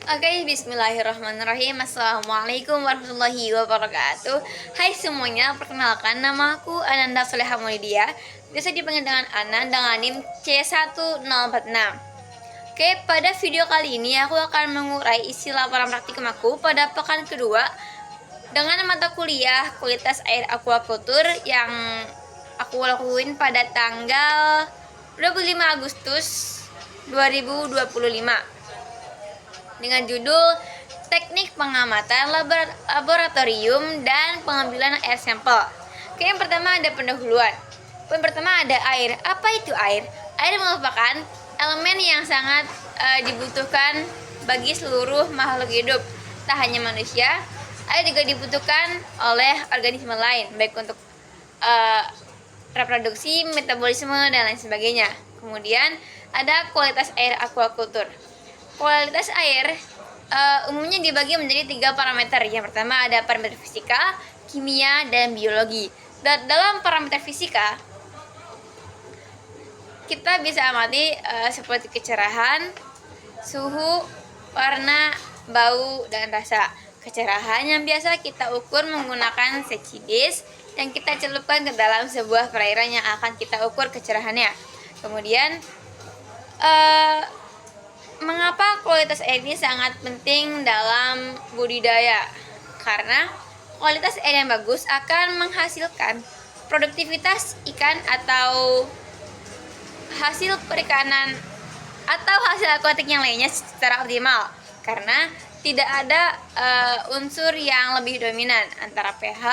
Oke, bismillahirrahmanirrahim. Assalamualaikum warahmatullahi wabarakatuh. Hai semuanya, perkenalkan nama aku Ananda Soleha Maulidia. Biasa dipanggil dengan Ana dengan NIM C1046. Oke, pada video kali ini aku akan mengurai isi laporan praktikum aku pada pekan kedua dengan mata kuliah kualitas air aquaculture yang aku lakuin pada tanggal 25 Agustus 2025 dengan judul Teknik Pengamatan Laboratorium dan Pengambilan Air Sampel. Oke, yang pertama ada pendahuluan. Poin pertama ada air. Apa itu air? Air merupakan elemen yang sangat dibutuhkan bagi seluruh makhluk hidup. Tak hanya manusia, air juga dibutuhkan oleh organisme lain, baik untuk reproduksi, metabolisme, dan lain sebagainya. Kemudian ada kualitas air aquaculture. Kualitas air umumnya dibagi menjadi 3 parameter. Yang pertama ada parameter fisika, kimia, dan biologi. Dalam parameter fisika, kita bisa amati seperti kecerahan, suhu, warna, bau, dan rasa. Kecerahan yang biasa kita ukur menggunakan secchi yang kita celupkan ke dalam sebuah perairan yang akan kita ukur kecerahannya. Kemudian mengapa kualitas air ini sangat penting dalam budidaya? Karena kualitas air yang bagus akan menghasilkan produktivitas ikan atau hasil perikanan atau hasil akuatik yang lainnya secara optimal. Karena tidak ada unsur yang lebih dominan antara pH,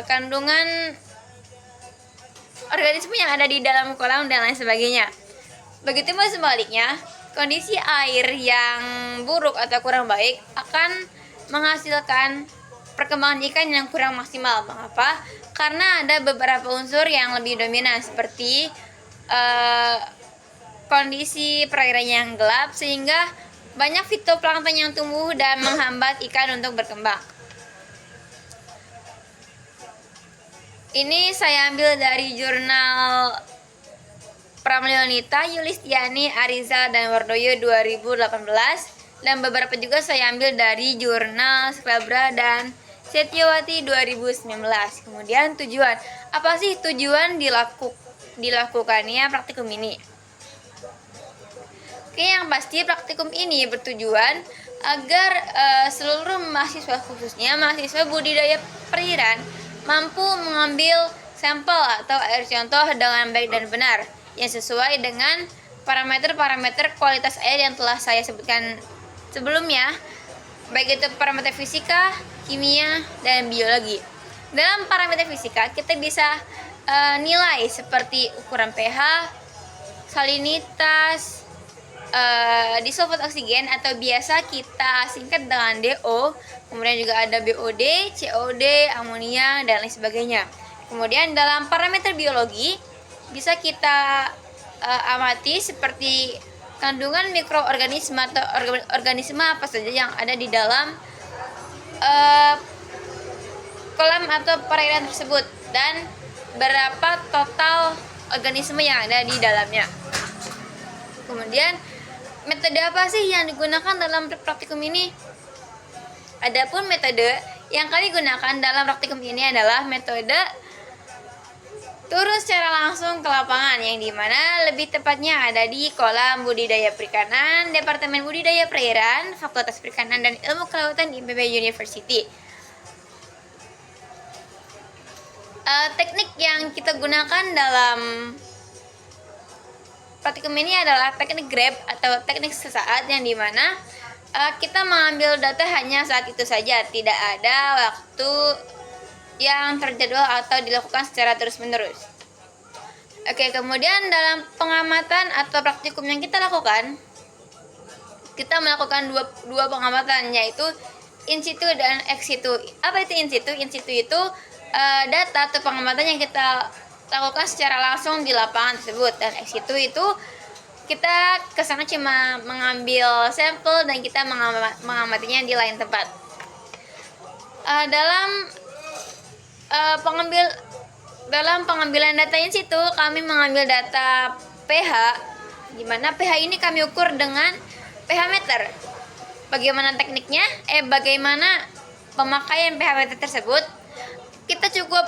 kandungan organisme yang ada di dalam kolam, dan lain sebagainya. Begitu pun sebaliknya, kondisi air yang buruk atau kurang baik akan menghasilkan perkembangan ikan yang kurang maksimal. Mengapa? Karena ada beberapa unsur yang lebih dominan seperti kondisi perairan yang gelap, sehingga banyak fitoplankton yang tumbuh dan menghambat ikan untuk berkembang. Ini saya ambil dari jurnal Pramilionita, Yulistiani, Ariza, dan Wardoyo 2018, dan beberapa juga saya ambil dari jurnal Sklabra dan Setiawati 2019. Kemudian tujuan. Apa sih tujuan dilakukannya praktikum ini? Oke, yang pasti praktikum ini bertujuan agar seluruh mahasiswa, khususnya mahasiswa budidaya perairan, mampu mengambil sampel atau air contoh dengan baik dan benar yang sesuai dengan parameter-parameter kualitas air yang telah saya sebutkan sebelumnya, baik itu parameter fisika, kimia, dan biologi. Dalam parameter fisika kita bisa nilai seperti ukuran pH, salinitas, disulfat oksigen atau biasa kita singkat dengan DO, kemudian juga ada BOD, COD, amonia, dan lain sebagainya. Kemudian dalam parameter biologi bisa kita amati seperti kandungan mikroorganisme atau organisme apa saja yang ada di dalam kolam atau perairan tersebut, dan berapa total organisme yang ada di dalamnya. Kemudian metode apa sih yang digunakan dalam praktikum ini? Adapun metode yang kami gunakan dalam praktikum ini adalah metode turun secara langsung ke lapangan, yang dimana lebih tepatnya ada di kolam budidaya perikanan, Departemen Budidaya Perairan, Fakultas Perikanan dan Ilmu Kelautan IPB University. Teknik yang kita gunakan dalam praktikum ini adalah teknik grab atau teknik sesaat, yang dimana kita mengambil data hanya saat itu saja, tidak ada waktu yang terjadwal atau dilakukan secara terus-menerus. Oke, kemudian dalam pengamatan atau praktikum yang kita lakukan, kita melakukan dua pengamatan, yaitu in situ dan ex situ. Apa itu in situ? In situ itu data atau pengamatan yang kita lakukan secara langsung di lapangan tersebut, dan ex situ itu kita kesana cuma mengambil sampel dan kita mengamatinya di lain tempat. Dalam pengambilan data in situ, kami mengambil data pH, di mana pH ini kami ukur dengan pH meter. Bagaimana tekniknya? Bagaimana pemakaian pH meter tersebut? Kita cukup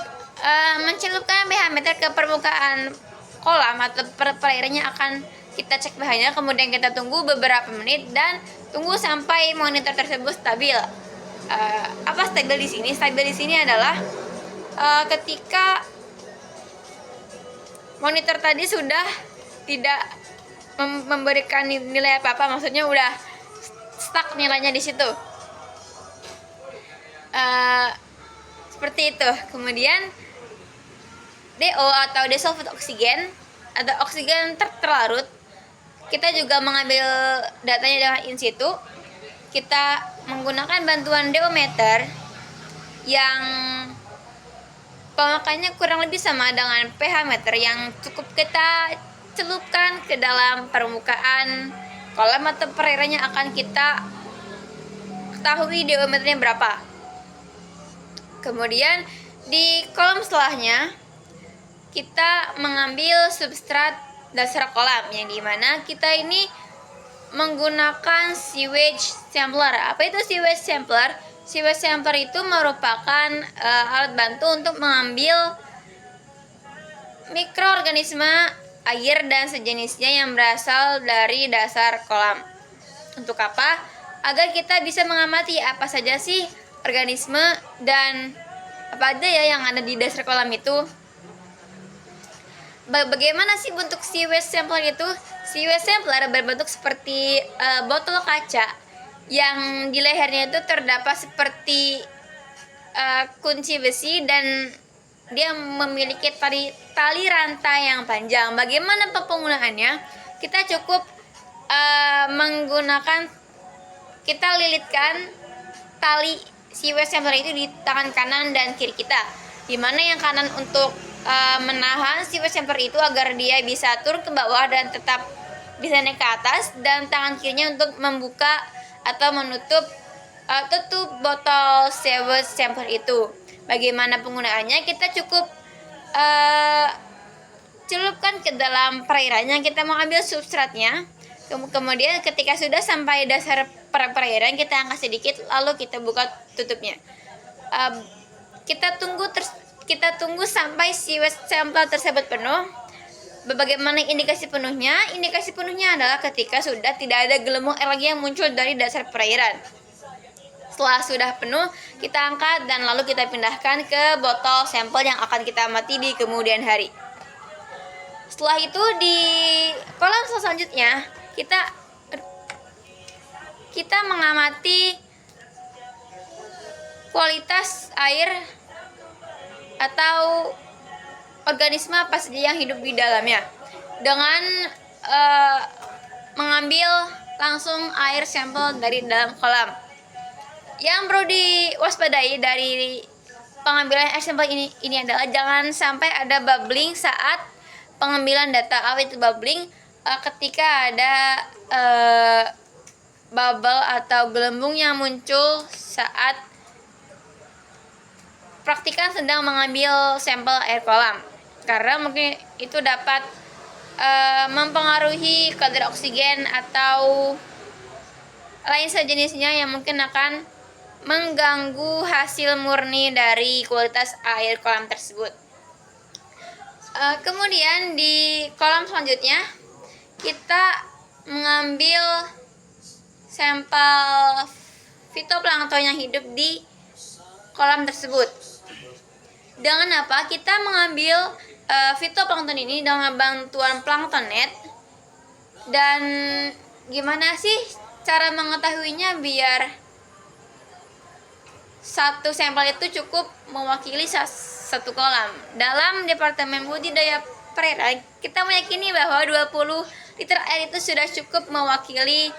mencelupkan pH meter ke permukaan kolam atau perairannya, akan kita cek pH-nya, kemudian kita tunggu beberapa menit dan tunggu sampai monitor tersebut stabil. Apa stabil di sini? Stabil di sini adalah ketika monitor tadi sudah tidak memberikan nilai apa-apa, maksudnya udah stuck nilainya di situ. Seperti itu. Kemudian DO atau dissolved oksigen atau oksigen terlarut, kita juga mengambil datanya dengan in situ. Kita menggunakan bantuan deometer yang pemakaiannya kurang lebih sama dengan pH meter yang cukup kita celupkan ke dalam permukaan kolam atau perairannya, akan kita ketahui deometernya berapa. Kemudian di kolom setelahnya kita mengambil substrat dasar kolam, yang dimana kita ini menggunakan sewage sampler. Apa itu sewage sampler? Sewage sampler itu merupakan alat bantu untuk mengambil mikroorganisme air dan sejenisnya yang berasal dari dasar kolam. Untuk apa? Agar kita bisa mengamati apa saja sih organisme dan apa aja ya yang ada di dasar kolam itu. Bagaimana sih bentuk sewage sampler itu? Sewage sampler berbentuk seperti botol kaca yang di lehernya itu terdapat seperti kunci besi dan dia memiliki tali rantai yang panjang. Bagaimana penggunaannya? Kita cukup kita lilitkan tali sewage sampler itu di tangan kanan dan kiri kita, dimana yang kanan untuk menahan sewage sampler itu agar dia bisa turun ke bawah dan tetap bisa naik ke atas, dan tangan kirinya untuk membuka atau menutup tutup botol sewage sampler itu. Bagaimana penggunaannya? Kita cukup celupkan ke dalam perairannya, kita mau ambil substratnya. Kemudian ketika sudah sampai dasar perairan, kita angkat sedikit lalu kita buka tutupnya. Kita tunggu sampai sewage sampler tersebut penuh. Bagaimana indikasi penuhnya? Indikasi penuhnya adalah ketika sudah tidak ada gelembung air lagi yang muncul dari dasar perairan. Setelah sudah penuh, kita angkat dan lalu kita pindahkan ke botol sampel yang akan kita amati di kemudian hari. Setelah itu di kolam selanjutnya kita mengamati kualitas air atau organisme apa saja yang hidup di dalamnya dengan mengambil langsung air sampel dari dalam kolam. Yang perlu diwaspadai dari pengambilan air sampel ini adalah jangan sampai ada bubbling saat pengambilan data. Apa itu bubbling? Ketika ada bubble atau gelembung yang muncul saat praktikan sedang mengambil sampel air kolam, karena mungkin itu dapat mempengaruhi kadar oksigen atau lain sejenisnya yang mungkin akan mengganggu hasil murni dari kualitas air kolam tersebut. Kemudian di kolam selanjutnya kita mengambil sampel fitoplankton yang hidup di kolam tersebut. Dengan apa? Kita mengambil fitoplankton ini dengan bantuan plankton net. Dan gimana sih cara mengetahuinya biar satu sampel itu cukup mewakili satu kolam? Dalam Departemen Budidaya Perairan, kita meyakini bahwa 20 liter air itu sudah cukup mewakili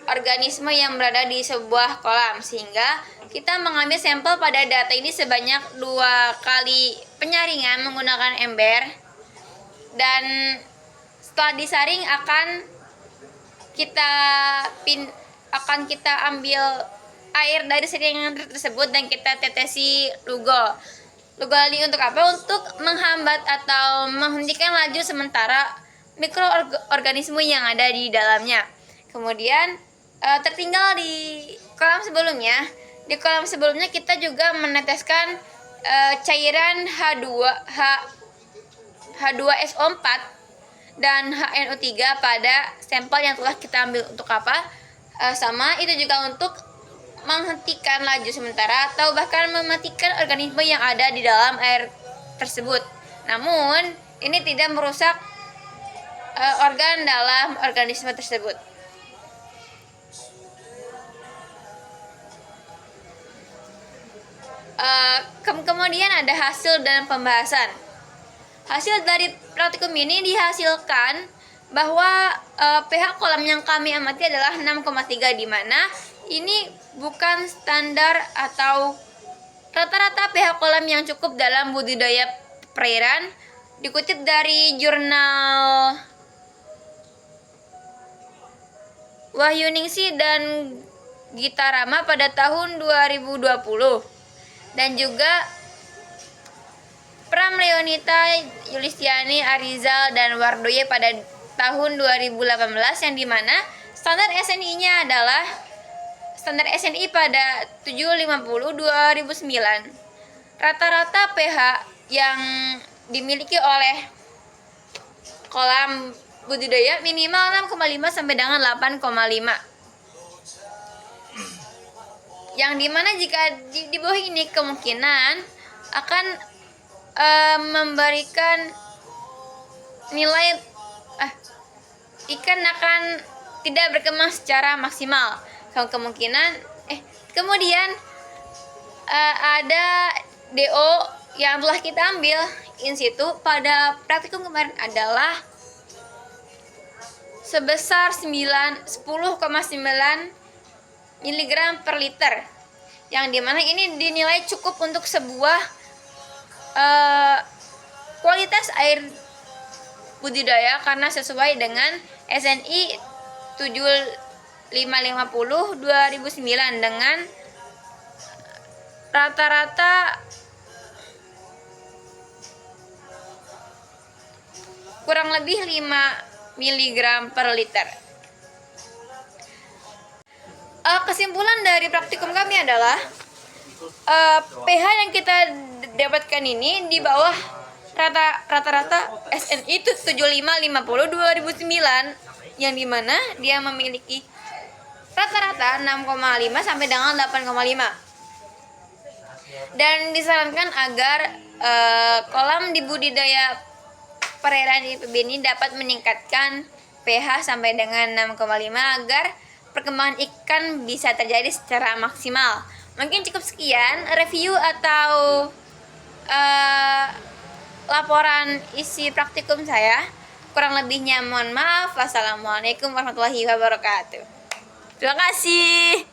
organisme yang berada di sebuah kolam, sehingga kita mengambil sampel pada data ini sebanyak 2 kali penyaringan menggunakan ember, dan setelah disaring akan kita ambil air dari saringan tersebut dan kita tetesi lugol. Lugol ini untuk apa? Untuk menghambat atau menghentikan laju sementara mikroorganisme yang ada di dalamnya. Kemudian tertinggal di kolam sebelumnya. Di kolam sebelumnya kita juga meneteskan cairan H2SO4 dan HNO3 pada sampel yang telah kita ambil. Untuk apa? Sama itu juga untuk menghentikan laju sementara atau bahkan mematikan organisme yang ada di dalam air tersebut. Namun ini tidak merusak organ dalam organisme tersebut. Kemudian ada hasil dan pembahasan. Hasil dari praktikum ini dihasilkan bahwa pH kolam yang kami amati adalah 6,3, di mana ini bukan standar atau rata-rata pH kolam yang cukup dalam budidaya perairan. Dikutip dari jurnal Wahyuningsi dan Gita Rama pada tahun 2020, dan juga Pram Leonita Yulistiani Arizal dan Wardoye pada tahun 2018, yang dimana standar SNI-nya adalah standar SNI pada 750/2009. Rata-rata pH yang dimiliki oleh kolam budidaya minimal 6,5 sampai dengan 8,5. Yang dimana jika di bawah ini kemungkinan akan memberikan nilai ikan akan tidak berkembang secara maksimal. Kemudian ada DO yang telah kita ambil in situ pada praktikum kemarin adalah sebesar 10,9 mg per liter, yang dimana ini dinilai cukup untuk sebuah kualitas air budidaya karena sesuai dengan SNI 7550/2009 dengan rata-rata kurang lebih 5 mg per liter. Kesimpulan dari praktikum kami adalah pH yang kita dapatkan ini di bawah rata-rata SNI 7550/2009, yang dimana dia memiliki rata-rata 6,5 sampai dengan 8,5. Dan disarankan agar kolam di budidaya perairan di IPB ini dapat meningkatkan pH sampai dengan 6,5 agar perkembangan ikan bisa terjadi secara maksimal. Mungkin cukup sekian review atau laporan isi praktikum saya. Kurang lebihnya mohon maaf. Wassalamualaikum warahmatullahi wabarakatuh. Terima kasih.